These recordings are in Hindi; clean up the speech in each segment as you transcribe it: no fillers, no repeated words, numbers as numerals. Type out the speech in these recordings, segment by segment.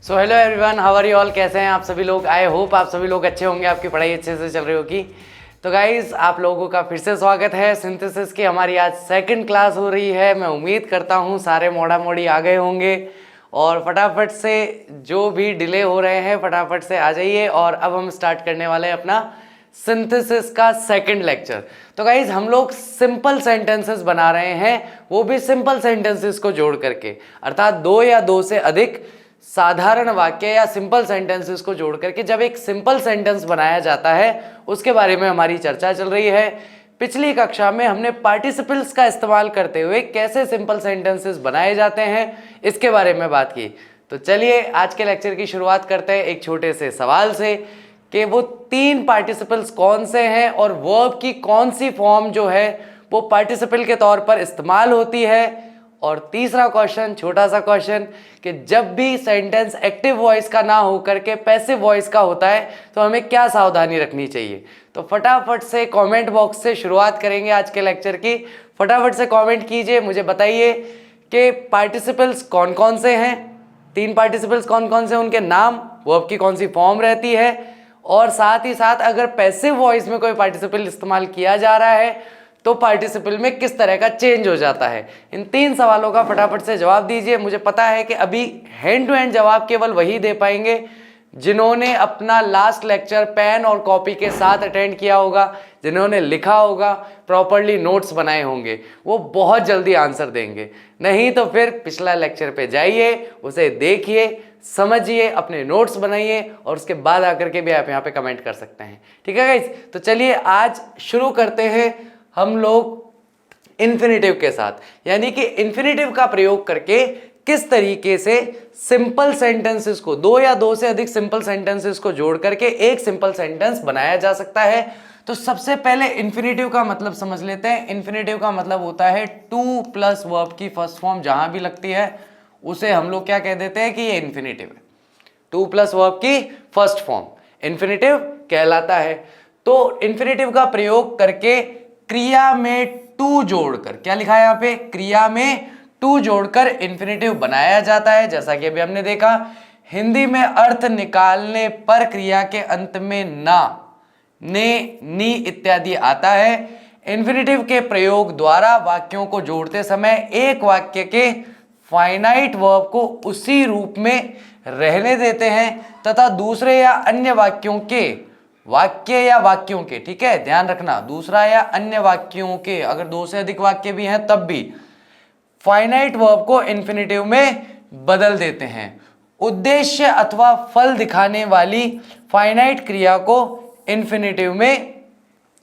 So hello everyone, how are you all. कैसे हैं आप सभी लोग। आई होप आप सभी लोग अच्छे होंगे, आपकी पढ़ाई अच्छे से चल रही होगी। तो गाइज आप लोगों का फिर से स्वागत है सिंथेसिस की। हमारी आज सेकंड क्लास हो रही है। मैं उम्मीद करता हूँ सारे मोड़ा मोड़ी आ गए होंगे और फटाफट से जो भी डिले हो रहे हैं फटाफट से आ जाइए। और अब हम स्टार्ट करने वाले हैं अपना सिंथेसिस का सेकंड लेक्चर। तो गाइज हम लोग सिंपल सेंटेंसेस बना रहे हैं, वो भी सिंपल सेंटेंसेस को जोड़ करके, अर्थात दो या दो से अधिक साधारण वाक्य या सिंपल सेंटेंसेस को जोड़ करके जब एक सिंपल सेंटेंस बनाया जाता है उसके बारे में हमारी चर्चा चल रही है। पिछली कक्षा में हमने पार्टिसिपल्स का इस्तेमाल करते हुए कैसे सिंपल सेंटेंसेस बनाए जाते हैं इसके बारे में बात की। तो चलिए आज के लेक्चर की शुरुआत करते हैं एक छोटे से सवाल से कि वो तीन पार्टिसिपल्स कौन से हैं और वर्ब की कौन सी फॉर्म जो है वो पार्टिसिपल के तौर पर इस्तेमाल होती है। और तीसरा क्वेश्चन, छोटा सा क्वेश्चन, कि जब भी सेंटेंस एक्टिव वॉइस का ना होकर के पैसिव वॉइस का होता है तो हमें क्या सावधानी रखनी चाहिए। तो फटाफट से कमेंट बॉक्स से शुरुआत करेंगे आज के लेक्चर की। फटाफट से कमेंट कीजिए, मुझे बताइए कि पार्टिसिपल्स कौन कौन से हैं, तीन पार्टिसिपल्स कौन कौन से, उनके नाम, वर्ब की कौन सी फॉर्म रहती है, और साथ ही साथ अगर पैसिव वॉइस में कोई पार्टिसिपल इस्तेमाल किया जा रहा है तो पार्टिसिपल में किस तरह का चेंज हो जाता है। इन तीन सवालों का फटाफट से जवाब दीजिए। मुझे पता है कि अभी हैंड टू हैंड जवाब केवल वही दे पाएंगे जिन्होंने अपना लास्ट लेक्चर पेन और कॉपी के साथ अटेंड किया होगा, जिन्होंने लिखा होगा, प्रॉपरली नोट्स बनाए होंगे, वो बहुत जल्दी आंसर देंगे। नहीं तो फिर पिछला लेक्चर पे जाइए, उसे देखिए, समझिए, अपने नोट्स बनाइए और उसके बाद आकर के भी आप यहाँ पे कमेंट कर सकते हैं। ठीक है गाइस, तो चलिए आज शुरू करते हैं हम लोग इन्फिनेटिव के साथ, यानी कि इन्फिनेटिव का प्रयोग करके किस तरीके से सिंपल सेंटेंसेस को, दो या दो से अधिक सिंपल सेंटेंसेस को जोड़ करके एक सिंपल सेंटेंस बनाया जा सकता है। तो सबसे पहले इन्फिनेटिव का मतलब समझ लेते हैं। इन्फिनेटिव का मतलब होता है टू प्लस वर्ब की फर्स्ट फॉर्म जहां भी लगती है उसे हम लोग क्या कह देते हैं कि ये इन्फिनेटिव है। टू प्लस वर्ब की फर्स्ट फॉर्म इन्फिनेटिव कहलाता है। तो इन्फिनेटिव का प्रयोग करके क्रिया में टू जोड़कर, क्या लिखा है यहाँ पे, क्रिया में टू जोड़कर इन्फिनेटिव बनाया जाता है। जैसा कि अभी हमने देखा, हिंदी में अर्थ निकालने पर क्रिया के अंत में ना, ने, नी इत्यादि आता है। इन्फिनेटिव के प्रयोग द्वारा वाक्यों को जोड़ते समय एक वाक्य के फाइनाइट वर्ब को उसी रूप में रहने देते हैं तथा दूसरे या अन्य वाक्यों के, वाक्य या वाक्यों के, ठीक है ध्यान रखना, दूसरा या अन्य वाक्यों के, अगर दो से अधिक वाक्य भी हैं तब भी फाइनाइट वर्ब को इन्फिनेटिव में बदल देते हैं। उद्देश्य अथवा फल दिखाने वाली फाइनाइट क्रिया को इन्फिनेटिव में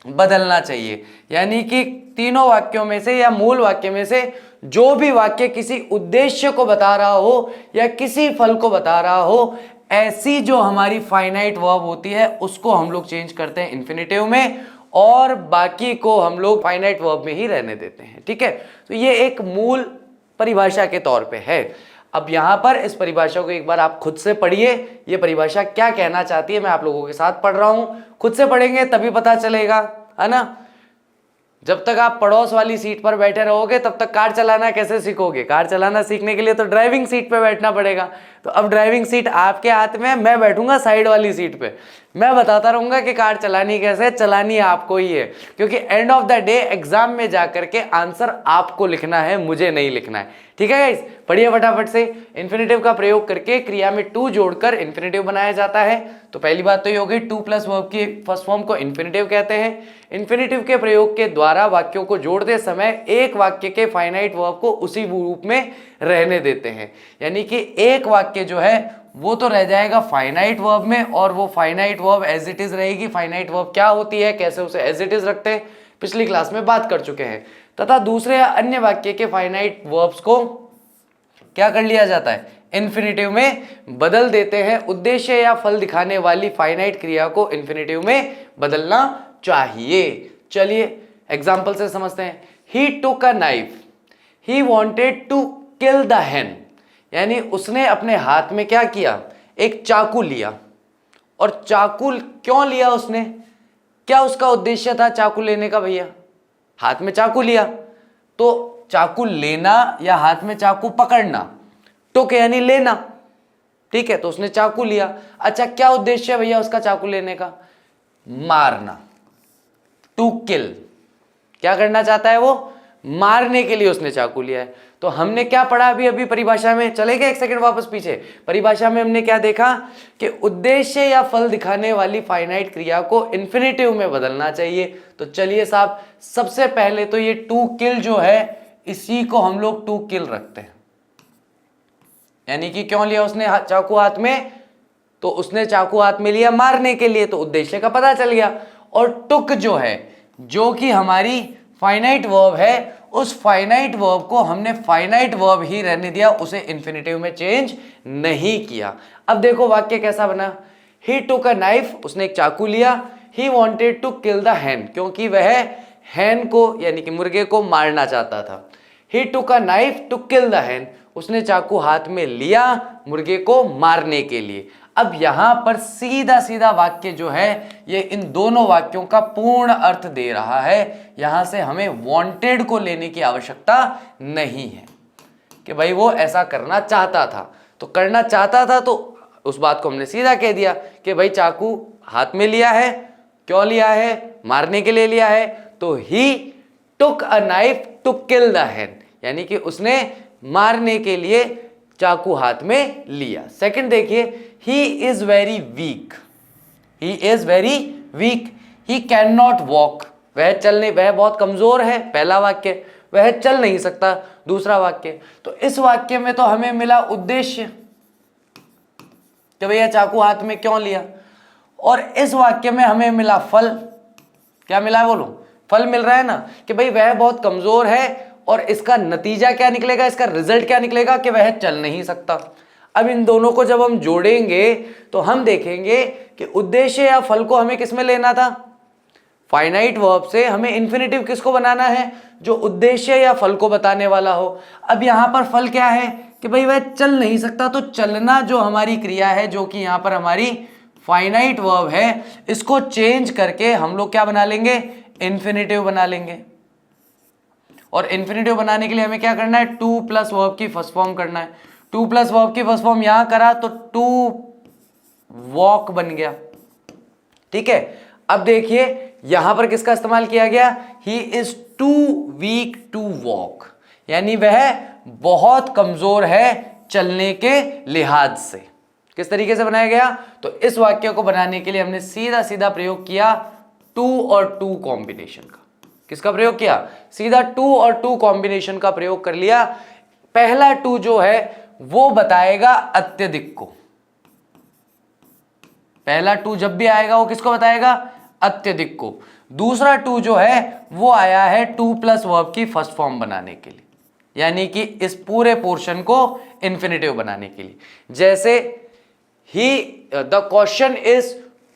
बदलना चाहिए। यानी कि तीनों वाक्यों में से या मूल वाक्य में से जो भी वाक्य किसी उद्देश्य को बता रहा हो या किसी फल को बता रहा हो, ऐसी जो हमारी फाइनाइट वर्ब होती है उसको हम लोग चेंज करते हैं इन्फिनेटिव में और बाकी को हम लोग फाइनाइट वर्ब में ही रहने देते हैं। ठीक है, तो ये एक मूल परिभाषा के तौर पे है। अब यहां पर इस परिभाषा को एक बार आप खुद से पढ़िए, ये परिभाषा क्या कहना चाहती है। मैं आप लोगों के साथ पढ़ रहा हूं, खुद से पढ़ेंगे तभी पता चलेगा, है ना। जब तक आप पड़ोस वाली सीट पर बैठे रहोगे तब तक कार चलाना कैसे सीखोगे। कार चलाना सीखने के लिए तो ड्राइविंग सीट पे बैठना पड़ेगा। तो अब ड्राइविंग सीट आपके हाथ में है, मैं बैठूंगा साइड वाली सीट पे, मैं बताता रहूंगा कि कार चलानी कैसे, चलानी आपको ही है, क्योंकि end of the day exam में जाकर के आंसर आपको लिखना है, मुझे नहीं लिखना है। ठीक है गाइस, पढ़िए फटाफट से। इन्फिनेटिव का प्रयोग करके क्रिया में टू जोड़कर इन्फिनेटिव बनाया जाता है। तो पहली बात तो ये हो गई, टू प्लस वर्ब की फर्स्ट फॉर्म को इन्फिनेटिव कहते हैं। इन्फिनेटिव के प्रयोग के द्वारा वाक्यों को जोड़ते समय एक वाक्य के फाइनाइट वर्ब को उसी रूप में रहने देते हैं। यानी कि एक वाक्य जो है वो तो रह जाएगा फाइनाइट वर्ब में और वो finite verb as it is रहेगी। फाइनाइट वर्ब क्या होती है, कैसे उसे एज इट इज रखते हैं, पिछली क्लास में बात कर चुके हैं। तथा दूसरे या अन्य वाक्य के फाइनाइट वर्ब्स को क्या कर लिया जाता है, इन्फिनेटिव में बदल देते हैं। उद्देश्य या फल दिखाने वाली फाइनाइट क्रिया को इन्फिनेटिव में बदलना चाहिए। चलिए एग्जाम्पल से समझते हैं। He took a knife, he wanted to kill the hen, यानी उसने अपने हाथ में क्या किया, एक चाकू लिया। और चाकू क्यों लिया उसने, क्या उसका उद्देश्य था चाकू लेने का, भैया हाथ में चाकू लिया तो चाकू लेना या हाथ में चाकू पकड़ना, टुक यानी लेना, ठीक है, तो उसने चाकू लिया। अच्छा, क्या उद्देश्य है भैया उसका चाकू लेने का? मारना, टू किल। क्या करना चाहता है वो? मारने के लिए उसने चाकू लिया है। तो हमने क्या पढ़ा अभी अभी परिभाषा में? चले गए एक सेकंड वापस पीछे। परिभाषा में हमने क्या देखा कि उद्देश्य या फल दिखाने वाली फाइनाइट क्रिया को इन्फिनेटिव में बदलना चाहिए। तो चलिए साहब, सबसे पहले तो ये टू किल जो है, इसी को हम लोग टू किल रखते हैं। यानी कि क्यों लिया उसने चाकू हाथ में? तो उसने चाकू हाथ में लिया मारने के लिए, तो उद्देश्य का पता चल गया। और टुक जो है, जो कि हमारी फाइनाइट वर्ब है, उस फाइनाइट वर्ब को हमने फाइनाइट वर्ब ही रहने दिया, उसे इन्फिनेटिव में चेंज नहीं किया। अब देखो वाक्य कैसा बना। ही टुक अ नाइफ, उसने एक चाकू लिया। He wanted to kill the hen, क्योंकि वह हैन को यानी कि मुर्गे को मारना चाहता था। He took a knife to kill the hen, उसने चाकू हाथ में लिया मुर्गे को मारने के लिए। अब यहां पर सीधा सीधा वाक्य जो है ये इन दोनों वाक्यों का पूर्ण अर्थ दे रहा है। यहां से हमें वांटेड को लेने की आवश्यकता नहीं है कि भाई वो ऐसा करना चाहता था। तो करना चाहता था तो उस बात को हमने सीधा कह दिया कि भाई चाकू हाथ में लिया है, क्यों लिया है? मारने के लिए लिया है। तो he took a knife to kill the hen, यानी कि उसने मारने के लिए चाकू हाथ में लिया। सेकंड देखिए, he is very weak. He is very weak, he can not walk, वह बहुत कमजोर है। पहला वाक्य, वह चल नहीं सकता। दूसरा वाक्य, तो इस वाक्य में तो हमें मिला उद्देश्य कि भैया चाकू हाथ में क्यों लिया, और इस वाक्य में हमें मिला फल। क्या मिला है बोलो? फल मिल रहा है ना कि भाई वह बहुत कमजोर है, और इसका नतीजा क्या निकलेगा, इसका रिजल्ट क्या निकलेगा कि वह चल नहीं सकता। अब इन दोनों को जब हम जोड़ेंगे तो हम देखेंगे कि उद्देश्य या फल को हमें किस में लेना था? फाइनाइट वर्ब से हमें इन्फिनेटिव किसको बनाना है? जो उद्देश्य या फल को बताने वाला हो। अब यहां पर फल क्या है कि भाई वह चल नहीं सकता, तो चलना जो हमारी क्रिया है, जो कि यहां पर हमारी फाइनाइट वर्ब है, इसको चेंज करके हम लोग क्या बना लेंगे? इन्फिनेटिव बना लेंगे। और इन्फिनेटिव बनाने के लिए हमें क्या करना है? टू प्लस वर्ब की फर्स्ट फॉर्म करना है। टू प्लस वर्ब की फर्स्ट फॉर्म यहां करा तो टू वॉक बन गया। ठीक है, अब देखिए यहां पर किसका इस्तेमाल किया गया? He is too weak to walk, यानी वह बहुत कमजोर है चलने के लिहाज से। किस तरीके से बनाया गया? तो इस वाक्य को बनाने के लिए हमने सीधा सीधा प्रयोग किया टू और टू कॉम्बिनेशन का। किसका प्रयोग किया? सीधा टू और टू कॉम्बिनेशन का प्रयोग कर लिया। पहला टू जो है वो बताएगा अत्यधिक को। पहला टू जब भी आएगा वो किसको बताएगा? अत्यधिक को। दूसरा टू जो है वो आया है टू प्लस वर्ब की फर्स्ट फॉर्म बनाने के लिए, यानी कि इस पूरे पोर्शन को इन्फिनेटिव बनाने के लिए। जैसे ही the question is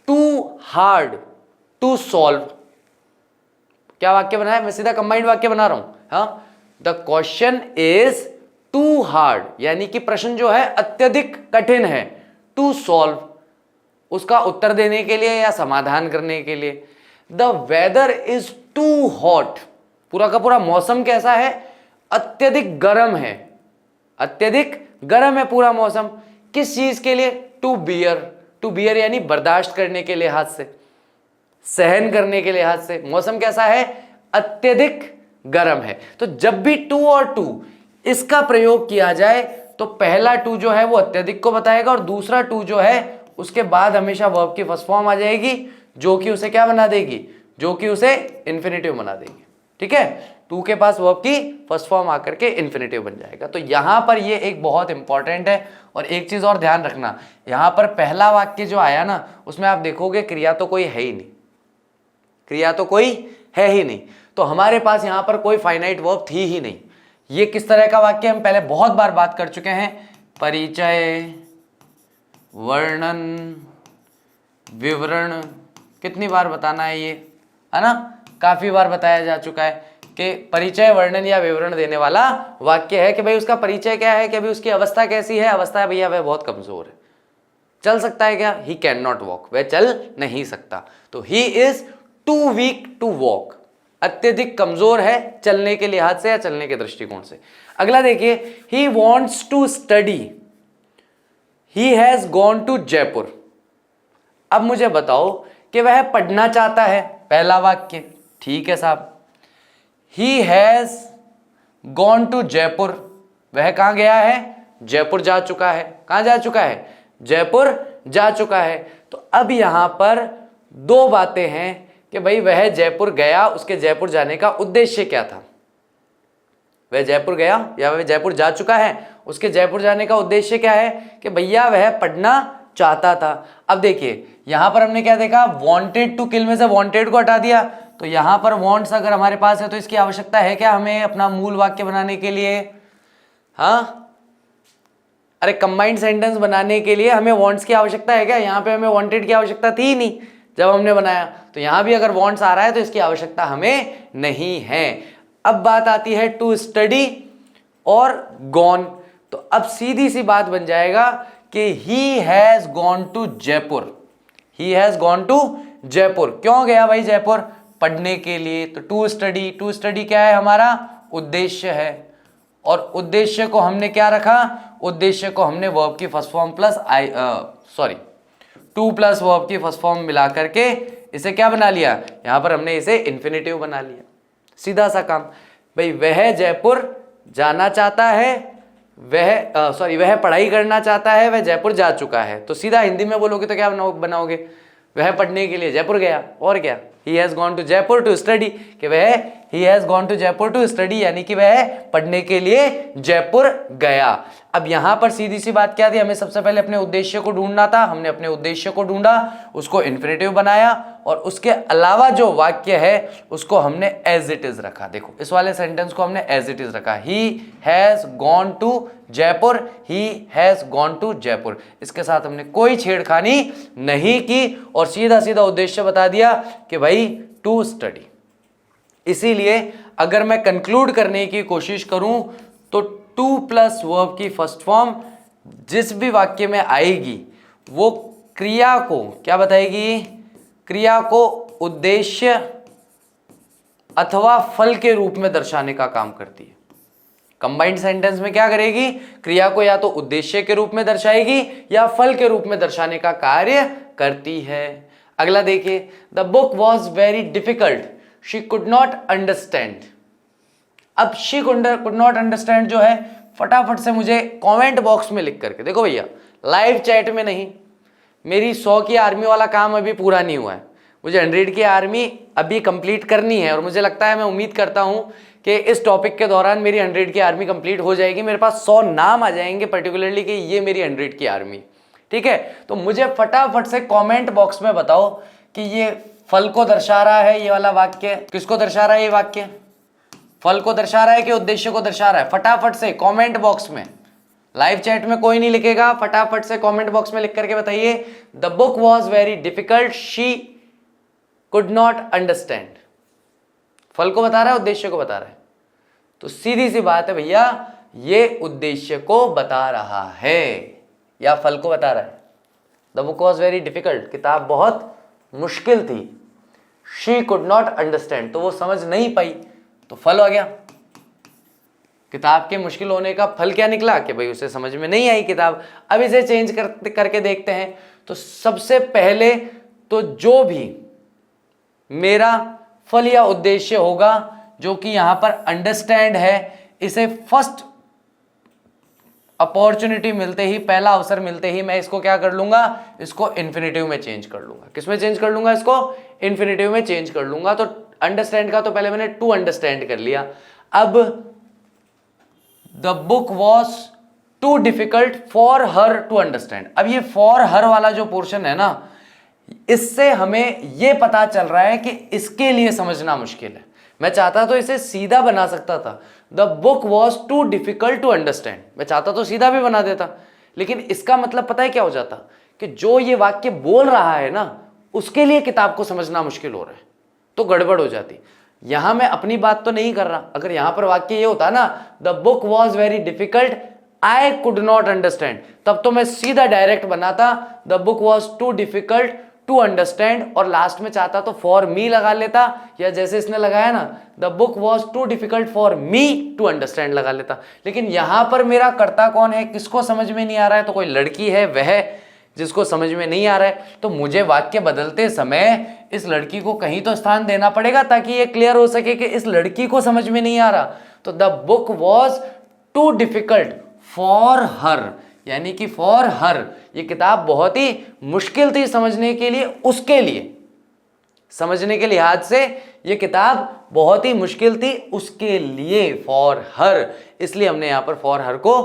too hard to solve. क्या वाक्य बना है? मैं सीधा कंबाइंड वाक्य बना रहा हूं। हाँ, the question is too hard, यानी कि प्रश्न जो है अत्यधिक कठिन है, टू सॉल्व, उसका उत्तर देने के लिए या समाधान करने के लिए। The weather is too hot, पूरा का पूरा मौसम कैसा है? अत्यधिक गर्म है। अत्यधिक गर्म है पूरा मौसम। किस चीज के लिए? To bear. टू बियर यानी बर्दाश्त करने के लिहाज से, सहन करने के लिहाज से मौसम कैसा है? अत्यधिक गर्म है। तो जब भी टू और टू इसका प्रयोग किया जाए तो पहला टू जो है वो अत्यधिक को बताएगा, और दूसरा टू जो है उसके बाद हमेशा वर्ब की फर्स्ट फॉर्म आ जाएगी, जो कि उसे क्या बना देगी? जो कि उसे इन्फिनेटिव बना देगी। ठीक है, टू के पास वर्ब की फर्स्ट फॉर्म आकर के इन्फिनेटिव बन जाएगा। तो यहां पर ये एक बहुत इंपॉर्टेंट है। और एक चीज और ध्यान रखना, यहां पर पहला वाक्य जो आया ना, उसमें आप देखोगे क्रिया तो कोई है ही नहीं। क्रिया तो कोई है ही नहीं, तो हमारे पास यहां पर कोई फाइनाइट वर्ब थी ही नहीं। ये किस तरह का वाक्य हम पहले बहुत बार बात कर चुके हैं। परिचय, वर्णन, विवरण, कितनी बार बताना है ये, है ना? काफी बार बताया जा चुका है कि परिचय, वर्णन या विवरण देने वाला वाक्य है कि भाई उसका परिचय क्या है, कि अभी उसकी अवस्था कैसी है? अवस्था है भैया वह बहुत कमजोर है। चल सकता है क्या? ही कैन नॉट वॉक, वह चल नहीं सकता। तो he is too weak to walk, अत्यधिक कमजोर है चलने के लिहाज से या चलने के दृष्टिकोण से। अगला देखिए, he wants to study. He has gone to Jaipur. अब मुझे बताओ कि वह पढ़ना चाहता है, पहला वाक्य, ठीक है साहब। He has gone to Jaipur, वह कहां गया है? जयपुर जा चुका है। कहां जा चुका है? जयपुर जा चुका है। तो अब यहां पर दो बातें हैं कि भाई वह जयपुर गया, उसके जयपुर जाने का उद्देश्य क्या था? वह जयपुर गया या वह जयपुर जा चुका है, उसके जयपुर जाने का उद्देश्य क्या है? कि भैया वह पढ़ना चाहता था। अब देखिए यहां पर हमने क्या देखा, वांटेड टू किल में से वांटेड को हटा दिया, तो यहां पर वांट्स अगर हमारे पास है तो इसकी आवश्यकता है क्या हमें अपना मूल वाक्य बनाने के लिए? हाँ, अरे कंबाइंड सेंटेंस बनाने के लिए हमें वांट्स की आवश्यकता है क्या? यहाँ पे हमें वांटेड की आवश्यकता थी ही नहीं जब हमने बनाया, तो यहाँ भी अगर वांट्स आ रहा है तो इसकी आवश्यकता हमें नहीं है। अब बात आती है टू स्टडी और गॉन, तो अब सीधी सी बात बन जाएगा कि he has gone to Jaipur. He has gone to Jaipur, क्यों गया भाई जयपुर? पढ़ने के लिए। तो टू स्टडी, टू स्टडी क्या है? हमारा उद्देश्य है, और उद्देश्य को हमने क्या रखा? उद्देश्य को हमने वर्ब की first form plus two plus verb की फर्स्ट फॉर्म मिला करके इसे क्या बना लिया? यहां पर हमने इसे इन्फिनेटिव बना लिया। सीधा सा काम भाई, वह जयपुर जाना चाहता है, वह पढ़ाई करना चाहता है, वह जयपुर जा चुका है। तो सीधा हिंदी में बोलोगे तो क्या बनाओगे? वह पढ़ने के लिए जयपुर गया, और क्या? He has gone to Jaipur to study, कि वह he has gone to Jaipur to study, यानी कि वह पढ़ने के लिए जयपुर गया। अब यहां पर सीधी सी बात क्या थी? हमें सबसे पहले अपने उद्देश्य को ढूंढना था। हमने अपने उद्देश्य को ढूंढा, उसको इन्फिनेटिव बनाया, और उसके अलावा जो वाक्य है उसको हमने एज इट इज रखा। देखो इस वाले सेंटेंस को हमने एज इट इज रखा, he has gone to Jaipur, he has gone to Jaipur. इसके साथ हमने कोई छेड़खानी नहीं की और सीधा सीधा उद्देश्य बता दिया कि भाई टू स्टडी। इसीलिए अगर मैं कंक्लूड करने की कोशिश करूं तो टू प्लस वर्ब की फर्स्ट फॉर्म जिस भी वाक्य में आएगी वो क्रिया को क्या बताएगी? क्रिया को उद्देश्य अथवा फल के रूप में दर्शाने का काम करती है। कंबाइंड सेंटेंस में क्या करेगी? क्रिया को या तो उद्देश्य के रूप में दर्शाएगी या फल के रूप में दर्शाने का कार्य करती है। अगला देखिए, the book was very difficult, she could not understand. अब शी कुड नॉट अंडरस्टैंड जो है फटाफट से मुझे कमेंट बॉक्स में लिख करके, देखो भैया लाइव चैट में नहीं, मेरी 100 की आर्मी वाला काम अभी पूरा नहीं हुआ है, मुझे 100 की आर्मी अभी कंप्लीट करनी है, और मुझे लगता है, मैं उम्मीद करता हूं कि इस टॉपिक के दौरान मेरी 100 की आर्मी कंप्लीट हो जाएगी। मेरे पास 100 नाम आ जाएंगे पर्टिकुलरली कि ये मेरी 100 की आर्मी, ठीक है। तो मुझे फटाफट से कमेंट बॉक्स में बताओ कि ये फल को दर्शा रहा है, ये वाला वाक्य किसको दर्शा रहा है? ये वाक्य फल को दर्शा रहा है कि उद्देश्य को दर्शा रहा है? फटाफट से कमेंट बॉक्स में, लाइव चैट में कोई नहीं लिखेगा, फटाफट से कमेंट बॉक्स में लिख करके बताइए, the book was very difficult, she could not understand. फल को बता रहा है, उद्देश्य को बता रहा है? तो सीधी सी बात है भैया, ये उद्देश्य को बता रहा है या फल को बता रहा है? The book was very difficult, किताब बहुत मुश्किल थी। शी कुड नॉट अंडरस्टैंड, तो वो समझ नहीं पाई, तो फल हो गया। किताब के मुश्किल होने का फल क्या निकला कि भाई उसे समझ में नहीं आई किताब। अब इसे चेंज करके देखते हैं। तो सबसे पहले तो जो भी मेरा फल या उद्देश्य होगा, जो कि यहां पर अंडरस्टैंड है, इसे फर्स्ट अपॉर्चुनिटी मिलते ही, पहला अवसर मिलते ही मैं इसको क्या कर लूंगा? इसको इन्फिनेटिव में चेंज कर लूंगा। किसमें चेंज कर लूंगा? इसको इन्फिनेटिव में चेंज कर लूंगा। तो अंडरस्टैंड का तो पहले मैंने टू अंडरस्टैंड कर लिया। अब the book was too difficult for her to understand. अब ये फॉर हर वाला जो पोर्शन है ना, इससे हमें यह पता चल रहा है कि इसके लिए समझना मुश्किल है। मैं चाहता तो इसे सीधा बना सकता था, the book was too difficult to understand. मैं चाहता तो सीधा भी बना देता, लेकिन इसका मतलब पता है क्या हो जाता? कि जो ये वाक्य बोल रहा है ना, उसके लिए किताब को समझना मुश्किल हो रहा है, तो गड़बड़ हो जाती। यहां मैं अपनी बात तो नहीं कर रहा। अगर यहां पर वाक्य ये होता ना, the book was very difficult, I could not understand, तब तो मैं सीधा डायरेक्ट बनाता, the book was too difficult to understand, और लास्ट में चाहता तो फॉर मी लगा लेता, या जैसे इसने लगाया ना the book was too difficult for me to understand लगा लेता। लेकिन यहां पर मेरा कर्ता कौन है, किसको समझ में नहीं आ रहा है, तो कोई लड़की है वह जिसको समझ में नहीं आ रहा है, तो मुझे वाक्य बदलते समय इस लड़की को कहीं तो स्थान देना पड़ेगा ताकि ये क्लियर हो सके कि इस लड़की को समझ में नहीं आ रहा। तो the book was too difficult for her, यानी कि फॉर हर, ये किताब बहुत ही मुश्किल थी समझने के लिए, उसके लिए, समझने के लिहाज से ये किताब बहुत ही मुश्किल थी उसके लिए, फॉर हर। इसलिए हमने यहां पर फॉर हर को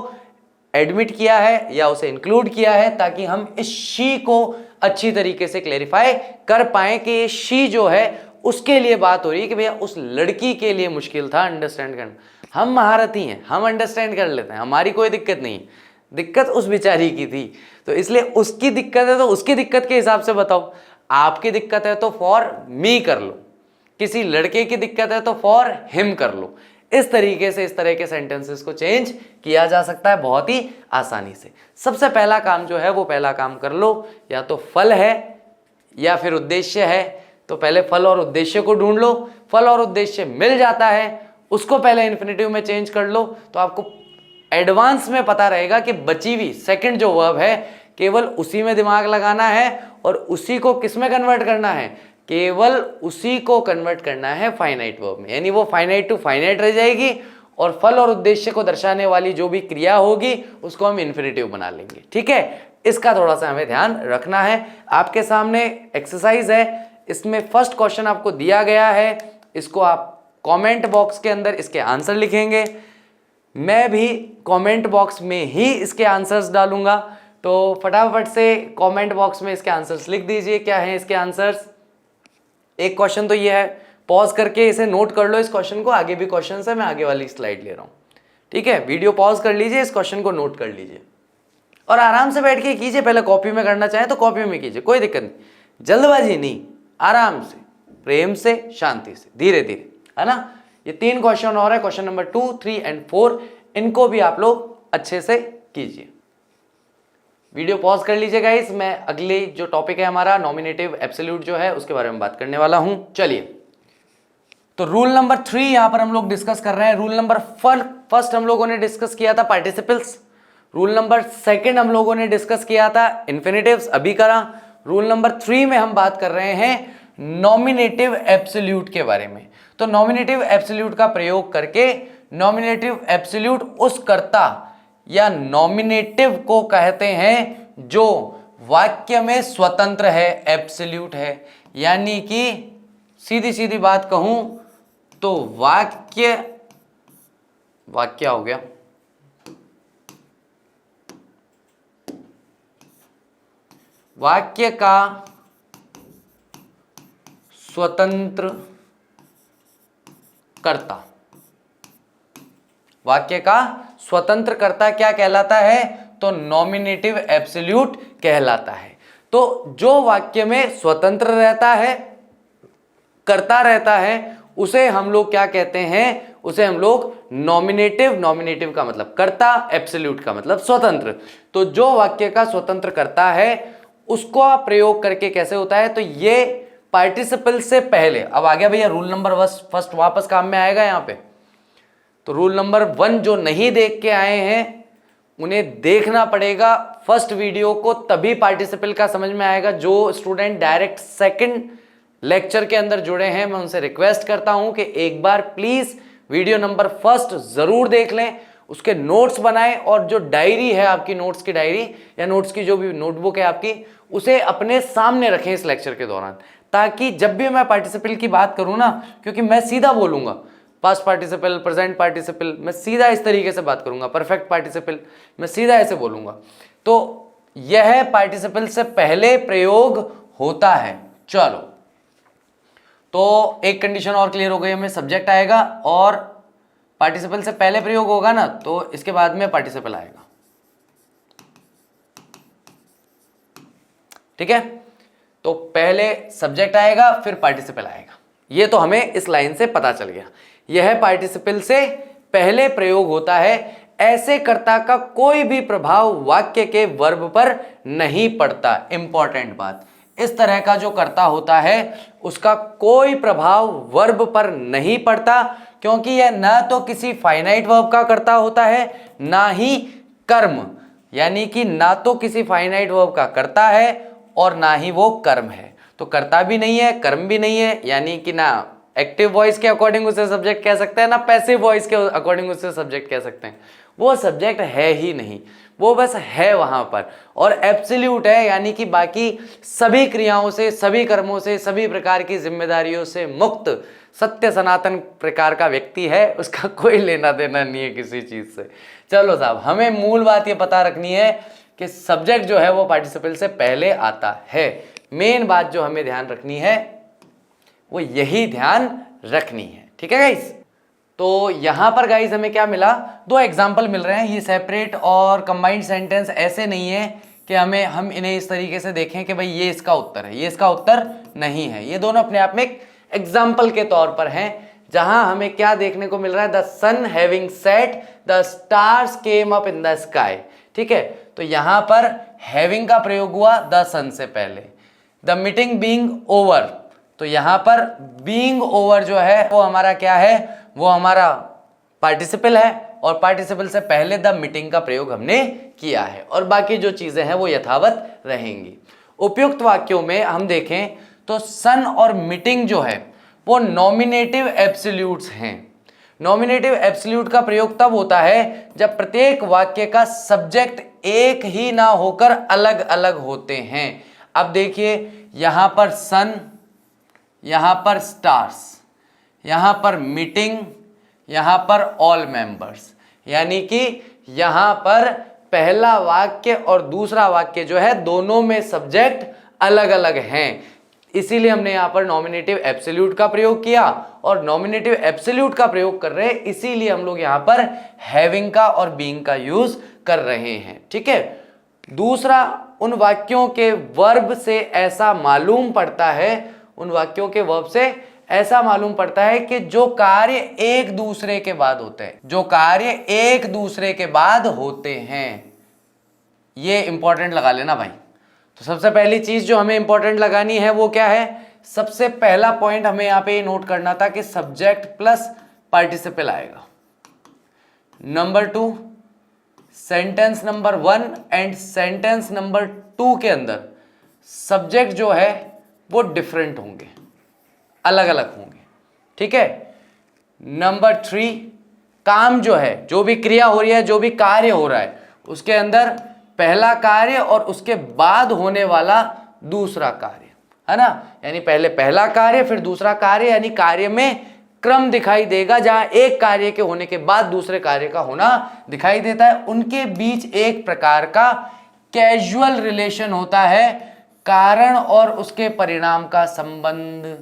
एडमिट किया है या उसे इंक्लूड किया है ताकि हम इस शी को अच्छी तरीके से क्लेरिफाई कर पाए कि ये शी जो है उसके लिए बात हो रही है कि भैया उस लड़की के लिए मुश्किल था अंडरस्टैंड करना। हम महारथी हैं, हम अंडरस्टैंड कर लेते हैं, हमारी कोई दिक्कत नहीं, दिक्कत उस बेचारी की थी। तो इसलिए उसकी दिक्कत है तो उसकी दिक्कत के हिसाब से बताओ, आपकी दिक्कत है तो फॉर मी कर लो, किसी लड़के की दिक्कत है तो फॉर हिम कर लो। इस तरीके से इस तरह के सेंटेंसेस को चेंज किया जा सकता है बहुत ही आसानी से। सबसे पहला काम जो है वो पहला काम कर लो, या तो फल है या फिर उद्देश्य है, तो पहले फल और उद्देश्य को ढूंढ लो। फल और उद्देश्य मिल जाता है, उसको पहले इन्फिनेटिव में चेंज कर लो, तो आपको एडवांस में पता रहेगा कि बची हुई सेकंड जो वर्ब है केवल उसी में दिमाग लगाना है और उसी को किस में कन्वर्ट करना है, केवल उसी को कन्वर्ट करना है फाइनाइट वर्ब में, यानी वो फाइनाइट टू फाइनाइट रह जाएगी और फल और उद्देश्य को दर्शाने वाली जो भी क्रिया होगी उसको हम इन्फिनेटिव बना लेंगे। ठीक है, इसका थोड़ा सा हमें ध्यान रखना है। आपके सामने एक्सरसाइज है, इसमें फर्स्ट क्वेश्चन आपको दिया गया है, इसको आप कमेंट बॉक्स के अंदर इसके आंसर लिखेंगे, मैं भी कमेंट बॉक्स में ही इसके आंसर्स डालूंगा, तो फटाफट से कमेंट बॉक्स में इसके आंसर्स लिख दीजिए क्या है इसके आंसर्स। एक क्वेश्चन तो ये है, पॉज करके इसे नोट कर लो इस क्वेश्चन को, आगे भी क्वेश्चन है, मैं आगे वाली स्लाइड ले रहा हूँ। ठीक है, वीडियो पॉज कर लीजिए, इस क्वेश्चन को नोट कर लीजिए और आराम से बैठ के कीजिए। पहले कॉपी में करना चाहे तो कॉपी में कीजिए, कोई दिक्कत नहीं, जल्दबाजी नहीं, आराम से, प्रेम से, शांति से, धीरे धीरे, है ना। ये 3 क्वेश्चन और है, क्वेश्चन नंबर 2, 3 एंड 4, इनको भी आप लोग अच्छे से कीजिए। वीडियो पॉज कर लीजिए गाइस, मैं अगले जो टॉपिक है हमारा नॉमिनेटिव एब्सोल्यूट जो है उसके बारे में बात करने वाला हूं। चलिए, तो रूल नंबर 3 यहां पर हम लोग डिस्कस कर रहे हैं। रूल नंबर फर्स्ट हम लोगों ने डिस्कस किया था पार्टिसिपल्स, रूल नंबर 2 हम लोगों ने डिस्कस किया था इन्फिनेटिव्स, अभी करा। रूल नंबर 3 में हम बात कर रहे हैं नॉमिनेटिव एब्सोल्यूट के बारे में। तो नॉमिनेटिव एब्सोल्यूट का प्रयोग करके, नॉमिनेटिव एब्सोल्यूट उस कर्ता या नॉमिनेटिव को कहते हैं जो वाक्य में स्वतंत्र है, एब्सोल्यूट है, यानी कि सीधी सीधी बात कहूं तो वाक्य हो गया, वाक्य का स्वतंत्र कर्ता, वाक्य का स्वतंत्र कर्ता क्या कहलाता है, तो नॉमिनेटिव एब्सोल्यूट कहलाता है। तो जो वाक्य में स्वतंत्र रहता है, कर्ता रहता है, उसे हम लोग क्या कहते हैं, उसे हम लोग नॉमिनेटिव का मतलब कर्ता, एब्सोल्यूट का मतलब स्वतंत्र। तो जो वाक्य का स्वतंत्र कर्ता है उसको प्रयोग करके कैसे होता है, तो ये पार्टिसिपल से पहले, अब आ गया भैया रूल नंबर फर्स्ट वापस काम में आएगा यहाँ पे। तो रूल नंबर 1 जो नहीं देख के आए हैं उन्हें देखना पड़ेगा फर्स्ट वीडियो को, तभी पार्टिसिपल का समझ में आएगा। जो स्टूडेंट डायरेक्ट सेकंड लेक्चर के अंदर जुड़े हैं, मैं उनसे रिक्वेस्ट करता हूं कि एक बार प्लीज वीडियो नंबर फर्स्ट जरूर देख लें, उसके नोट्स बनाएं और जो डायरी है आपकी, नोट्स की डायरी या नोट्स की जो भी नोटबुक है आपकी, उसे अपने सामने रखें इस लेक्चर के दौरान, ताकि जब भी मैं पार्टिसिपल की बात करूं ना, क्योंकि मैं सीधा बोलूंगा, पास्ट पार्टिसिपल, प्रेजेंट पार्टिसिपल, मैं सीधा इस तरीके से बात करूंगा, परफेक्ट पार्टिसिपल मैं सीधा ऐसे बोलूंगा। तो यह पार्टिसिपल से पहले प्रयोग होता है। चलो, तो एक कंडीशन और क्लियर हो गई हमें, सब्जेक्ट आएगा और पार्टिसिपल से पहले प्रयोग होगा ना, तो इसके बाद में पार्टिसिपल आएगा। ठीक है, तो पहले सब्जेक्ट आएगा फिर पार्टिसिपल आएगा, ये तो हमें इस लाइन से पता चल गया। यह पार्टिसिपल से पहले प्रयोग होता है, ऐसे कर्ता का कोई भी प्रभाव वाक्य के वर्ब पर नहीं पड़ता। इंपॉर्टेंट बात, इस तरह का जो कर्ता होता है उसका कोई प्रभाव वर्ब पर नहीं पड़ता, क्योंकि यह ना तो किसी फाइनाइट वर्ब का कर्ता होता है ना ही कर्म, यानी कि ना तो किसी फाइनाइट वर्ब का कर्ता है और ना ही वो कर्म है। तो कर्ता भी नहीं है, कर्म भी नहीं है, यानी कि ना एक्टिव वॉइस के अकॉर्डिंग उसे सब्जेक्ट कह सकते हैं ना पैसिव वॉइस के अकॉर्डिंग उसे सब्जेक्ट कह सकते हैं। वो सब्जेक्ट है ही नहीं, वो बस है वहां पर, और एब्सोल्यूट है, यानी कि बाकी सभी क्रियाओं से, सभी कर्मों से, सभी प्रकार की जिम्मेदारियों से मुक्त सत्य सनातन प्रकार का व्यक्ति है, उसका कोई लेना देना नहीं है किसी चीज से। चलो साहब, हमें मूल बात ये पता रखनी है कि सब्जेक्ट जो है वो पार्टिसिपल से पहले आता है। मेन बात जो हमें ध्यान रखनी है वो यही ध्यान रखनी है, ठीक है गाइस। तो यहां पर गाइस हमें क्या मिला, दो एग्जाम्पल मिल रहे हैं। ये सेपरेट और कंबाइंड सेंटेंस ऐसे नहीं है कि हम इन्हें इस तरीके से देखें कि भाई ये इसका उत्तर है, ये इसका उत्तर नहीं है। ये दोनों अपने आप में एक एग्जाम्पल के तौर पर हैं, जहां हमें क्या देखने को मिल रहा है, the sun having set the stars came up in the sky. ठीक है, तो यहां पर हैविंग का प्रयोग हुआ द सन से पहले। द मीटिंग बीइंग ओवर, तो यहां पर बीइंग ओवर जो है वो हमारा क्या है, वो हमारा पार्टिसिपल है, और पार्टिसिपल से पहले द मीटिंग का प्रयोग हमने किया है, और बाकी जो चीजें हैं वो यथावत रहेंगी। उपयुक्त वाक्यों में हम देखें तो सन और मीटिंग जो है वो नॉमिनेटिव एब्सोल्यूट्स हैं। नॉमिनेटिव एब्सोल्यूट का प्रयोग तब होता है जब प्रत्येक वाक्य का सब्जेक्ट एक ही ना होकर अलग अलग होते हैं। अब देखिए, यहां पर सन, यहां पर स्टार्स, यहां पर मीटिंग, यहां पर ऑल मेंबर्स, यानी कि यहां पर पहला वाक्य और दूसरा वाक्य जो है दोनों में सब्जेक्ट अलग अलग हैं, इसीलिए हमने यहां पर नॉमिनेटिव एब्सोल्यूट का प्रयोग किया। और नॉमिनेटिव एब्सोल्यूट का प्रयोग कर रहे हैं इसीलिए हम लोग यहां पर हैविंग का और बीइंग का यूज कर रहे हैं। ठीक है, दूसरा, उन वाक्यों के वर्ब से ऐसा मालूम पड़ता है, उन वाक्यों के वर्ब से ऐसा मालूम पड़ता है कि जो कार्य एक दूसरे के बाद होते हैं, जो कार्य एक दूसरे के बाद होते हैं, ये इंपॉर्टेंट लगा लेना भाई। तो सबसे पहली चीज जो हमें इंपॉर्टेंट लगानी है वो क्या है, सबसे पहला पॉइंट हमें यहां पे नोट करना था कि सब्जेक्ट प्लस पार्टिसिपल आएगा। Number 2, sentence number 1 and sentence number 2 के अंदर सब्जेक्ट जो है वो डिफरेंट होंगे, अलग अलग होंगे। ठीक है, नंबर 3, काम जो है, जो भी क्रिया हो रही है, जो भी कार्य हो रहा है, उसके अंदर पहला कार्य और उसके बाद होने वाला दूसरा कार्य, है ना, यानी पहले पहला कार्य फिर दूसरा कार्य, यानी कार्य में क्रम दिखाई देगा, जहां एक कार्य के होने के बाद दूसरे कार्य का होना दिखाई देता है। उनके बीच एक प्रकार का कैजुअल रिलेशन होता है, कारण और उसके परिणाम का संबंध,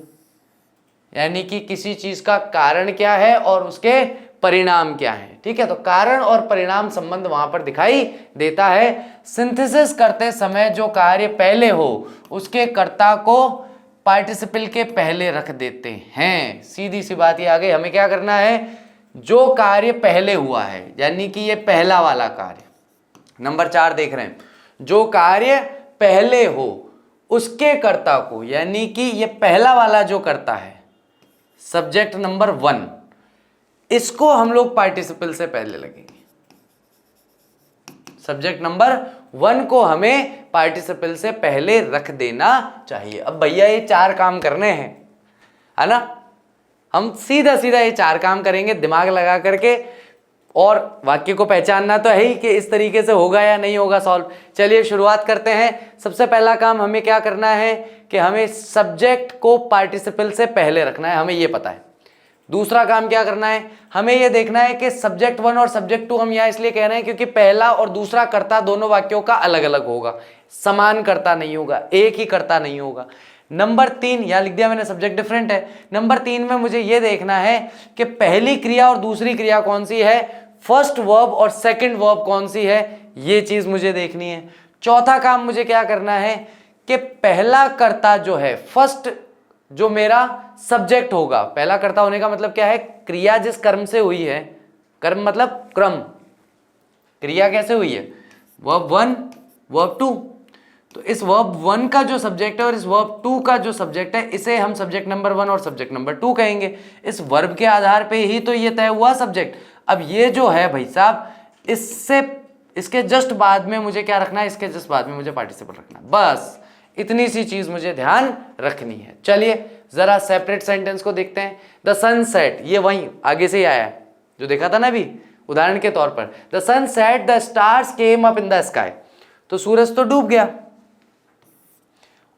यानी कि किसी चीज का कारण क्या है और उसके परिणाम क्या है। ठीक है, तो कारण और परिणाम संबंध वहां पर दिखाई देता है। सिंथेसिस करते समय जो कार्य पहले हो उसके कर्ता को पार्टिसिपल के पहले रख देते हैं। सीधी सी बात ये आ गई, हमें क्या करना है, जो कार्य पहले हुआ है, यानी कि ये पहला वाला कार्य, नंबर 4 देख रहे हैं, जो कार्य पहले हो उसके कर्ता को, यानी कि ये पहला वाला जो कर्ता है सब्जेक्ट नंबर 1, इसको हम लोग पार्टिसिपल से पहले लगेंगे। सब्जेक्ट नंबर 1 को हमें पार्टिसिपल से पहले रख देना चाहिए। अब भैया ये 4 काम करने हैं, है ना, हम सीधा सीधा ये 4 काम करेंगे दिमाग लगा करके, और वाक्य को पहचानना तो है ही कि इस तरीके से होगा या नहीं होगा सॉल्व। चलिए शुरुआत करते हैं। सबसे पहला काम हमें क्या करना है कि हमें सब्जेक्ट को पार्टिसिपल से पहले रखना है, हमें ये पता है। दूसरा काम क्या करना है, हमें यह देखना है कि सब्जेक्ट 1 और सब्जेक्ट 2 हम यहां इसलिए कह रहे हैं क्योंकि पहला और दूसरा कर्ता दोनों वाक्यों का अलग अलग होगा, समान कर्ता नहीं होगा, एक ही कर्ता नहीं होगा। नंबर 3, यहां लिख दिया मैंने सब्जेक्ट डिफरेंट है। नंबर 3 में मुझे यह देखना है कि पहली क्रिया और दूसरी क्रिया कौन सी है, फर्स्ट वर्ब और सेकंड वर्ब कौन सी है, यह चीज मुझे देखनी है। चौथा काम मुझे क्या करना है कि पहला कर्ता जो है, फर्स्ट जो मेरा सब्जेक्ट होगा, पहला कर्ता होने का मतलब क्या है, क्रिया जिस कर्म से हुई है, कर्म मतलब क्रम, क्रिया कैसे हुई है, वर्ब 1 वर्ब 2, तो इस वर्ब 1 का जो सब्जेक्ट है और इस वर्ब 2 का जो सब्जेक्ट है, इसे हम सब्जेक्ट नंबर 1 और सब्जेक्ट नंबर 2 कहेंगे। इस वर्ब के आधार पे ही तो ये तय हुआ सब्जेक्ट। अब ये जो है भाई साहब, इसके जस्ट बाद में मुझे क्या रखना है, इसके जस्ट बाद में मुझे पार्टिसिपल रखना है। बस इतनी सी चीज मुझे ध्यान रखनी है। चलिए जरा सेपरेट सेंटेंस को देखते हैं। द सन सेट, ये वहीं आगे से ही आया है जो देखा था ना अभी उदाहरण के तौर पर। The sun set, the stars came up in the sky. तो सूरज तो डूब गया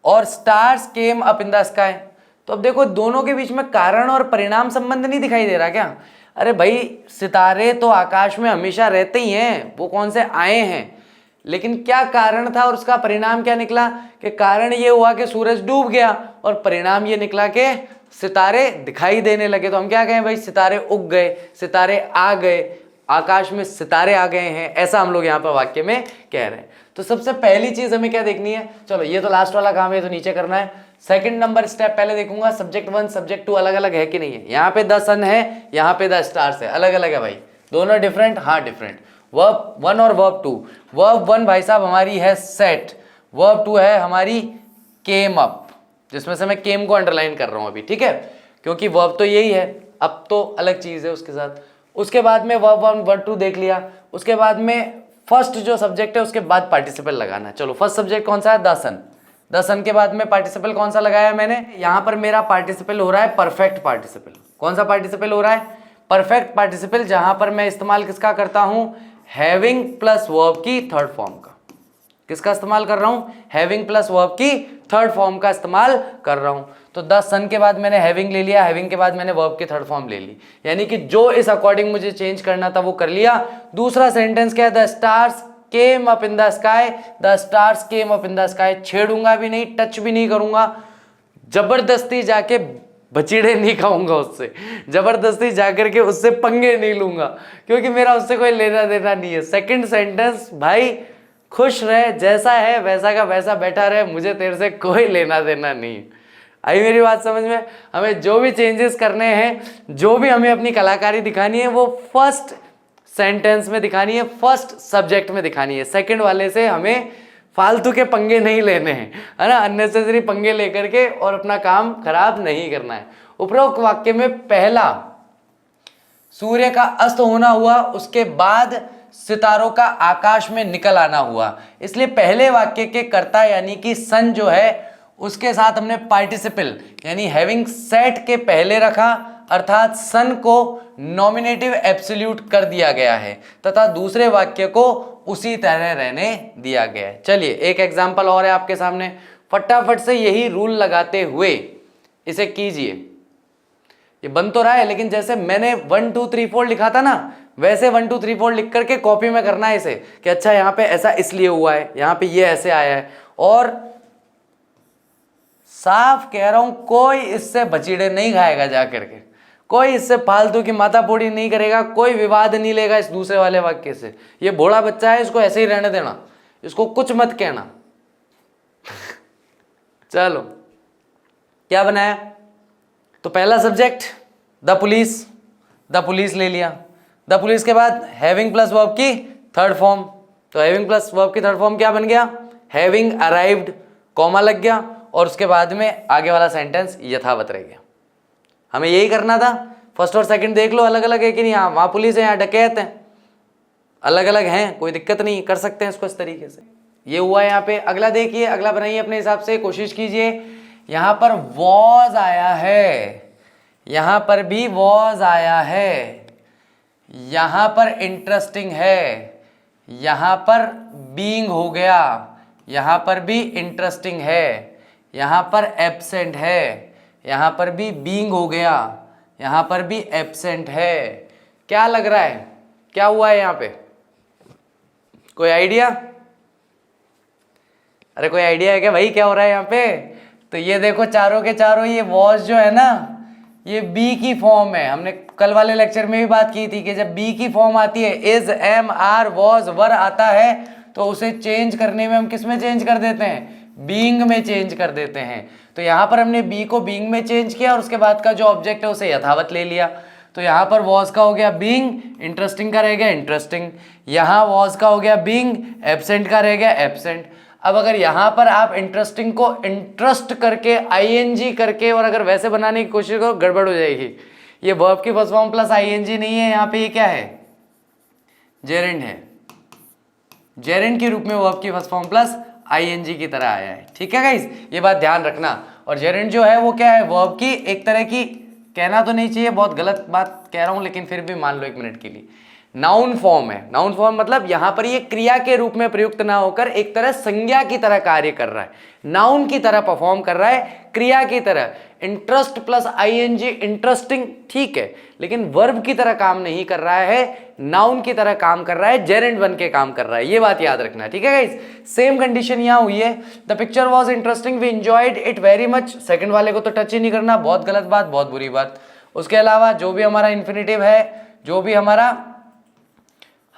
और stars came up in the sky. तो अब देखो दोनों के बीच में कारण और परिणाम संबंध नहीं दिखाई दे रहा क्या? अरे भाई सितारे तो आकाश में हमेशा रहते ही हैं, वो कौन से आए हैं, लेकिन क्या कारण था और उसका परिणाम क्या निकला? कि कारण ये हुआ कि सूरज डूब गया और परिणाम ये निकला कि सितारे दिखाई देने लगे। तो हम क्या कहें भाई, सितारे उग गए, सितारे आ गए, आकाश में सितारे आ गए हैं, ऐसा हम लोग यहाँ पर वाक्य में कह रहे हैं। तो सबसे पहली चीज हमें क्या देखनी है, चलो ये तो लास्ट वाला काम है तो नीचे करना है। सेकंड नंबर स्टेप पहले देखूंगा सब्जेक्ट 1 सब्जेक्ट 2 अलग अलग है कि नहीं है। यहाँ पे द सन है, यहाँ पे द स्टार्स है, अलग अलग है भाई, दोनों डिफरेंट, हाँ डिफरेंट। वर्ब 1 और वर्ब 2। वर्ब 1 भाई साहब हमारी है सेट, वर्ब 2 है हमारी केम अप, जिसमें से मैं केम को अंडरलाइन कर रहा हूं अभी, ठीक है, क्योंकि वर्ब तो यही है, अब तो अलग चीज है उसके साथ। उसके बाद में वर्ब 1 वर्ब 2 देख लिया, उसके बाद में फर्स्ट जो सब्जेक्ट है उसके बाद पार्टिसिपल लगाना है। चलो फर्स्ट सब्जेक्ट कौन सा है, द सन। द सन के बाद में पार्टिसिपल कौन सा लगाया मैंने, यहाँ पर मेरा पार्टिसिपल हो रहा है परफेक्ट पार्टिसिपल। कौन सा पार्टिसिपल हो रहा है, परफेक्ट पार्टिसिपल, जहां पर मैं इस्तेमाल किसका करता हूं, हैविंग प्लस वर्ब की थर्ड फॉर्म का। किसका इस्तेमाल कर रहा हूं, हैविंग प्लस वर्ब की थर्ड फॉर्म का इस्तेमाल कर रहा हूं। तो द सन के बाद मैंने हैविंग ले लिया, हैविंग के बाद मैंने वर्ब की थर्ड फॉर्म ले ली, यानी कि जो इस अकॉर्डिंग मुझे चेंज करना था वो कर लिया। दूसरा सेंटेंस क्या है, the stars came up in the sky, the stars came up in the sky. छेड़ूंगा भी नहीं, टच भी नहीं करूंगा, जबरदस्ती जाके बचीड़े नहीं खाऊंगा उससे, जबरदस्ती जाकर के उससे पंगे नहीं लूंगा, क्योंकि मेरा उससे कोई लेना देना नहीं है। सेकंड सेंटेंस, भाई खुश रहे, जैसा है वैसा का वैसा बैठा रहे, मुझे तेरे से कोई लेना देना नहीं। आई मेरी बात समझ में? हमें जो भी चेंजेस करने हैं, जो भी हमें अपनी कलाकारी दिखानी है, वो फर्स्ट सेंटेंस में दिखानी है, फर्स्ट सब्जेक्ट में दिखानी है। सेकंड वाले से हमें फालतू के पंगे नहीं लेने हैं, है ना, अननेसेसरी पंगे लेकर के और अपना काम खराब नहीं करना है। उपरोक्त वाक्य में पहला सूर्य का अस्त होना हुआ, उसके बाद सितारों का आकाश में निकल आना हुआ, इसलिए पहले वाक्य के कर्ता यानी कि सन जो है उसके साथ हमने पार्टिसिपल यानी हैविंग सेट के पहले रखा, अर्थात सन को नॉमिनेटिव एब्सोल्यूट कर दिया गया है तथा दूसरे वाक्य को उसी तरह रहने दिया गया है। चलिए एक एग्जांपल और है आपके सामने, फटाफट से यही रूल लगाते हुए इसे कीजिए। ये बन तो रहा है, लेकिन जैसे मैंने 1 2 3 4 लिखा था ना, वैसे 1 2 3 4 लिख करके कॉपी में करना है इसे, कि अच्छा यहाँ पे ऐसा इसलिए हुआ है, यहाँ पे ये ऐसे आया है, और साफ कह रहा हूं कोई इससे बचीड़े नहीं खाएगा जा करके, कोई इससे फालतू की माथापोड़ी नहीं करेगा, कोई विवाद नहीं लेगा इस दूसरे वाले वाक्य से। ये भोला बच्चा है, इसको ऐसे ही रहने देना, इसको कुछ मत कहना। चलो क्या बनाया, तो पहला सब्जेक्ट द पुलिस ले लिया। द पुलिस के बाद हैविंग प्लस वर्ब की थर्ड फॉर्म, तो हैविंग प्लस वर्ब की थर्ड फॉर्म क्या बन गया, हैविंग अराइव्ड, कॉमा लग गया, और उसके बाद में आगे वाला सेंटेंस यथावत रह गया। हमें यही करना था। फर्स्ट और सेकंड देख लो अलग अलग है कि नहीं, हाँ वहाँ पुलिस है, यहाँ डकैत है, अलग अलग हैं, कोई दिक्कत नहीं, कर सकते हैं इसको इस तरीके से। ये हुआ यहाँ पे। अगला देखिए, अगला बनाइए अपने हिसाब से, कोशिश कीजिए। यहाँ पर वॉज आया है, यहाँ पर भी वॉज आया है, यहाँ पर इंटरेस्टिंग है, यहाँ पर बीइंग हो गया, यहाँ पर भी इंटरेस्टिंग है, यहाँ पर एब्सेंट है, यहाँ पर भी बीइंग हो गया, यहाँ पर भी एब्सेंट है। क्या लग रहा है, क्या हुआ है यहाँ पे, कोई आइडिया? अरे कोई आइडिया है क्या भाई क्या हो रहा है यहाँ पे? तो ये देखो चारों के चारों ये वॉज जो है ना, ये बी की फॉर्म है। हमने कल वाले लेक्चर में भी बात की थी कि जब बी की फॉर्म आती है, इज, एम, आर, वॉज, वर आता है, तो उसे चेंज करने में हम किस में चेंज कर देते हैं, बीइंग में चेंज कर देते हैं। तो यहाँ पर हमने बी को बीइंग में चेंज किया और उसके बाद का जो ऑब्जेक्ट है उसे यथावत ले लिया। तो यहाँ पर वॉज का हो गया बीइंग, इंटरेस्टिंग का रह गया इंटरेस्टिंग, यहाँ वॉज का हो गया बीइंग, एब्सेंट का रह गया एब्सेंट। अब अगर यहाँ पर आप इंटरेस्टिंग को इंटरेस्ट करके आईएनजी करके और अगर वैसे बनाने की कोशिश करो, गड़बड़ हो जाएगी। ये वर्ब की फर्स्ट फॉर्म प्लस आईएनजी नहीं है, यहाँ पे ये क्या है, जेरेंड है। जेरेंड के रूप में वर्ब की फर्स्ट फॉर्म प्लस आईएनजी की तरह आया है। ठीक है गाइस, ये बात ध्यान रखना। और जेरेंड जो है वो क्या है, वर्ब की एक तरह की, कहना तो नहीं चाहिए, बहुत गलत बात कह रहा हूं, लेकिन फिर भी मान लो एक मिनट के लिए, नाउन फॉर्म है। नाउन फॉर्म मतलब यहां पर ये क्रिया के रूप में प्रयुक्त ना होकर एक तरह संज्ञा की तरह कार्य कर रहा है, नाउन की तरह परफॉर्म कर रहा है, क्रिया की तरह। इंटरेस्ट प्लस आईएनजी इंटरेस्टिंग, ठीक है, लेकिन वर्ब की तरह काम नहीं कर रहा है, नाउन की तरह काम कर रहा है, जेरेंड बन के काम कर रहा है। ये बात याद रखना, ठीक है गाइस। सेम कंडीशन यहां हुई है, the picture was interesting, we enjoyed it very much. Second वाले को तो टच ही नहीं करना, बहुत गलत बात, बहुत बुरी बात। उसके अलावा जो भी हमारा इन्फिनेटिव है, जो भी हमारा,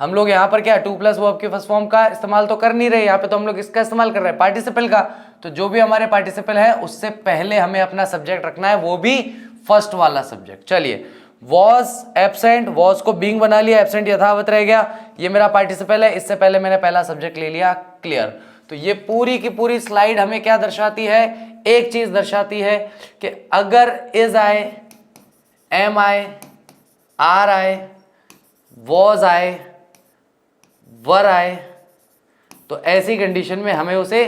हम लोग यहाँ पर क्या टू प्लस वर्ब की फर्स्ट फॉर्म का इस्तेमाल तो कर नहीं रहे, यहाँ पे तो हम लोग इसका इस्तेमाल कर रहे हैं, पार्टिसिपल का। तो जो भी हमारे पार्टिसिपल है उससे पहले हमें अपना सब्जेक्ट रखना है, वो भी फर्स्ट वाला सब्जेक्ट। चलिए, वॉज एब्सेंट, वॉज को बीइंग बना लिया, एब्सेंट यथावत रह गया, ये मेरा पार्टिसिपल है, इससे पहले मैंने पहला सब्जेक्ट ले लिया, क्लियर। तो ये पूरी की पूरी स्लाइड हमें क्या दर्शाती है, एक चीज दर्शाती है कि अगर इज आए, एम आए, आर आए, वॉज आए, वर आए, तो ऐसी कंडीशन में हमें उसे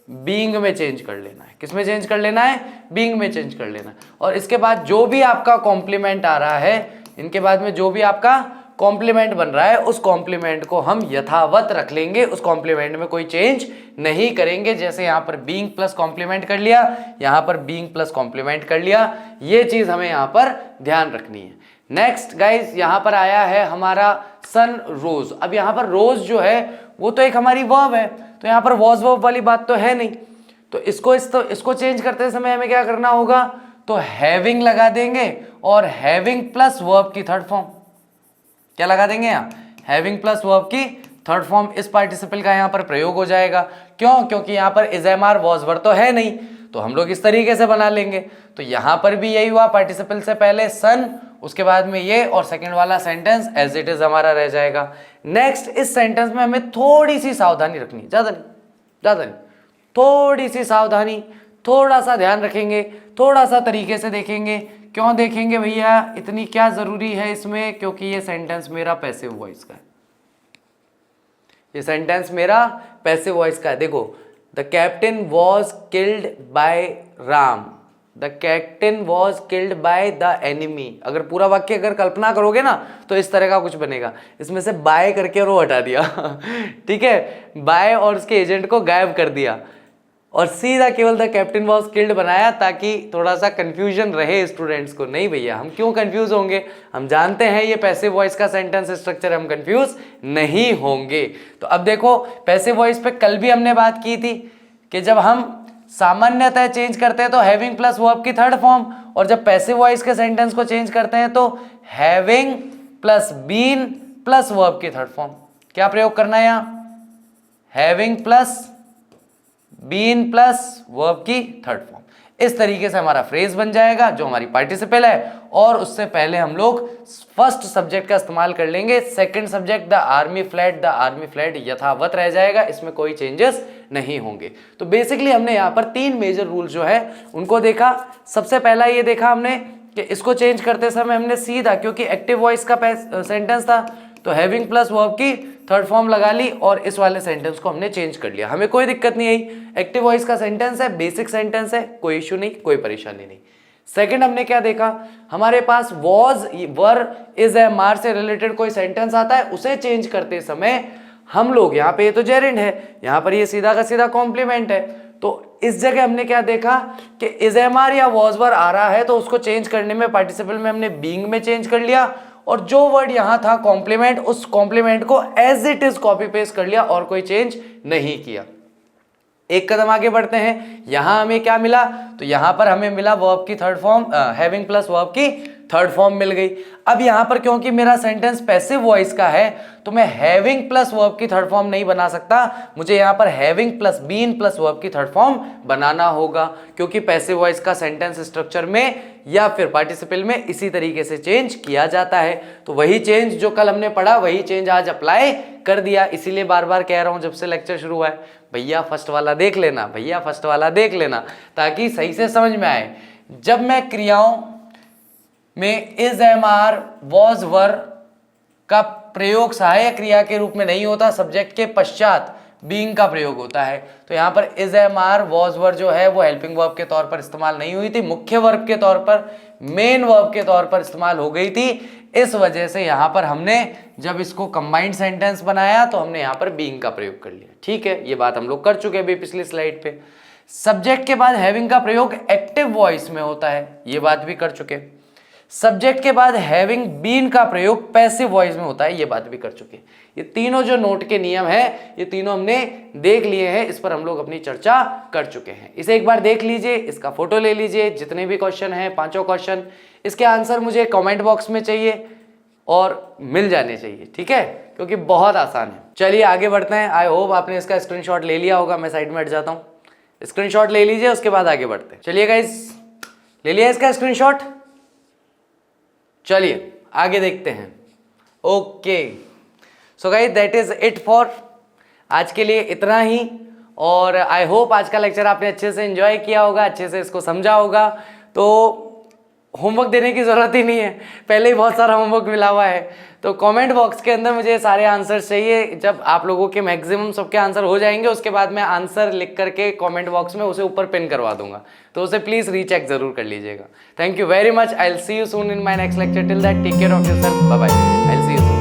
बीइंग में चेंज कर लेना है। किस में चेंज कर लेना है, बीइंग में चेंज कर लेना है। और इसके बाद जो भी आपका कॉम्प्लीमेंट आ रहा है, इनके बाद में जो भी आपका कॉम्प्लीमेंट बन रहा है, उस कॉम्प्लीमेंट को हम यथावत रख लेंगे, उस कॉम्प्लीमेंट में कोई चेंज नहीं करेंगे। जैसे यहाँ पर बीइंग प्लस कॉम्प्लीमेंट कर लिया, यहाँ पर बीइंग प्लस कॉम्प्लीमेंट कर लिया, ये चीज हमें यहाँ पर ध्यान रखनी है। नेक्स्ट गाइस, यहाँ पर आया है हमारा सन रोज। अब यहाँ पर रोज जो है वो तो एक हमारी वर्ब है, तो यहाँ पर वॉज वर्ब वाली बात तो है नहीं, तो इसको चेंज करते समय हमें क्या करना होगा, तो हैविंग लगा देंगे और हैविंग प्लस वर्ब की थर्ड फॉर्म, क्या लगा देंगे यहाँ, हैविंग प्लस वर्ब की थर्ड फॉर्म। इस पार्टिसिपल का यहाँ पर प्रयोग हो जाएगा। क्यों, क्योंकि यहाँ पर is am are was were तो है नहीं, तो हम लोग इस तरीके से बना लेंगे। तो यहाँ पर भी यही हुआ, पार्टिसिपल से पहले सन, उसके बाद में ये, और सेकंड वाला सेंटेंस एज इट इज हमारा रह जाएगा। नेक्स्ट, इस सेंटेंस में हमें थोड़ी सी सावधानी रखनी, ज्यादा नहीं, थोड़ी सी सावधानी, थोड़ा सा ध्यान रखेंगे, थोड़ा सा तरीके से देखेंगे। क्यों देखेंगे भैया, इतनी क्या जरूरी है इसमें, क्योंकि ये सेंटेंस मेरा पैसिव वॉइस का है, ये सेंटेंस मेरा पैसिव वॉइस का है। देखो, the captain was killed by Ram, the captain was killed by the enemy. अगर पूरा वाक्य अगर कल्पना करोगे ना, तो इस तरह का कुछ बनेगा। इसमें से बाय करके रो हटा दिया ठीक है, बाय और उसके एजेंट को गायब कर दिया और सीधा केवल द कैप्टन वॉज किल्ड बनाया, ताकि थोड़ा सा कंफ्यूजन रहे स्टूडेंट्स को। नहीं भैया, हम क्यों कंफ्यूज होंगे, हम जानते हैं ये पैसिव वॉइस का सेंटेंस स्ट्रक्चर, हम कंफ्यूज नहीं होंगे। तो अब देखो, पैसिव वॉइस पे कल भी हमने बात की थी कि जब हम सामान्यतः चेंज करते हैं तो हैविंग प्लस वर्ब की थर्ड फॉर्म, और जब पैसिव वॉइस के सेंटेंस को चेंज करते हैं तो having plus been plus verb की थर्ड फॉर्म। क्या प्रयोग करना है यहाँ, having plus been plus verb की थर्ड फॉर्म। इस तरीके से हमारा फ्रेज बन जाएगा जो हमारी पार्टिसिपल है, और उससे पहले हम लोग फर्स्ट सब्जेक्ट का इस्तेमाल कर लेंगे। Second subject the army flat यथावत रह जाएगा, इसमें कोई चेंजेस नहीं होंगे। तो बेसिकली हमने यहाँ पर 3 मेजर रूल जो है उनको देखा। सबसे पहला ये देखा हमने कि इसको चेंज करते समय हमने सीधा, क्योंकि एक्टिव वॉइस का सेंटेंस था, तो हैविंग प्लस वर्ब की थर्ड फॉर्म लगा ली और इस वाले सेंटेंस को हमने चेंज कर लिया। हमें कोई दिक्कत नहीं आई, एक्टिव वॉइस का सेंटेंस है, बेसिक सेंटेंस है, कोई इश्यू नहीं, कोई परेशानी नहीं। सेकंड हमने क्या देखा, हमारे पास was, were, is, am, are से रिलेटेड कोई सेंटेंस आता है, उसे चेंज करते समय हम लोग, यहाँ पे ये तो जेरेंड है, यहाँ पर ये सीधा का सीधा कॉम्प्लीमेंट है, तो इस जगह हमने क्या देखा कि इज, एम, आर या वॉज, वर आ रहा है, तो उसको चेंज करने में पार्टिसिपल में हमने बीइंग में चेंज कर लिया, और जो वर्ड यहां था कॉम्प्लीमेंट, उस कॉम्प्लीमेंट को as it is copy paste कर लिया और कोई चेंज नहीं किया। एक कदम आगे बढ़ते हैं, यहां हमें क्या मिला, तो यहां पर हमें मिला वर्ब की third form, having plus verb की थर्ड फॉर्म मिल गई। अब यहां पर क्योंकि मेरा सेंटेंस पैसिव वॉइस का है तो मैं हैविंग प्लस वर्ब की थर्ड फॉर्म नहीं बना सकता, मुझे यहां पर having plus been plus verb की थर्ड फॉर्म बनाना होगा, क्योंकि पैसिव वॉइस का सेंटेंस स्ट्रक्चर में या फिर पार्टिसिपल में इसी तरीके से चेंज किया जाता है। तो वही चेंज जो कल हमने पढ़ा वही चेंज आज अप्लाई कर दिया। इसीलिए बार बार कह रहा हूं जब से लेक्चर शुरू हुआ है, भैया फर्स्ट वाला देख लेना, भैया फर्स्ट वाला देख लेना, ताकि सही से समझ में आए। जब मैं क्रियाओं में इज, एम, आर, वॉज, वर का प्रयोग सहायक क्रिया के रूप में नहीं होता, सब्जेक्ट के पश्चात बीइंग का प्रयोग होता है। तो यहाँ पर इज, एम, आर, वॉज, वर जो है वो हेल्पिंग वर्ब के तौर पर इस्तेमाल नहीं हुई थी, मुख्य वर्ब के तौर पर, मेन वर्ब के तौर पर इस्तेमाल हो गई थी। इस वजह से यहाँ पर हमने जब इसको कंबाइंड सेंटेंस बनाया तो हमने यहाँ पर बीइंग का प्रयोग कर लिया। ठीक है, ये बात हम लोग कर चुके हैं अभी पिछली स्लाइड पे। सब्जेक्ट के बाद हैविंग का प्रयोग एक्टिव वॉइस में होता है, ये बात भी कर चुके। सब्जेक्ट के बाद हैविंग बीन का प्रयोग पैसिव वॉइस में होता है, ये बात भी कर चुके। ये तीनों जो नोट के नियम है ये तीनों हमने देख लिए हैं, इस पर हम लोग अपनी चर्चा कर चुके हैं। इसे एक बार देख लीजिए, इसका फोटो ले लीजिए, जितने भी क्वेश्चन हैं पांचों क्वेश्चन, इसके आंसर मुझे कमेंट बॉक्स में चाहिए और मिल जाने चाहिए, ठीक है, क्योंकि बहुत आसान है। चलिए आगे बढ़ते हैं। आई होप आपने इसका स्क्रीनशॉट ले लिया होगा, मैं साइड में हट जाता हूँ, स्क्रीनशॉट ले लीजिए, उसके बाद आगे बढ़ते हैं। चलिए गाइस, ले लिया इसका स्क्रीनशॉट, चलिए आगे देखते हैं। Okay, so guys that is it for आज के लिए, इतना ही। और आई होप आज का लेक्चर आपने अच्छे से एंजॉय किया होगा, अच्छे से इसको समझा होगा। तो होमवर्क देने की ज़रूरत ही नहीं है, पहले ही बहुत सारा होमवर्क मिला हुआ है। तो कमेंट बॉक्स के अंदर मुझे सारे आंसर्स चाहिए। जब आप लोगों के मैक्सिमम सबके आंसर हो जाएंगे उसके बाद मैं आंसर लिख करके कमेंट बॉक्स में उसे ऊपर पिन करवा दूंगा, तो उसे प्लीज़ रीचेक जरूर कर लीजिएगा। Thank you very much, I will see you soon in my next lecture. Till that take care of yourself, bye bye, I will see you soon.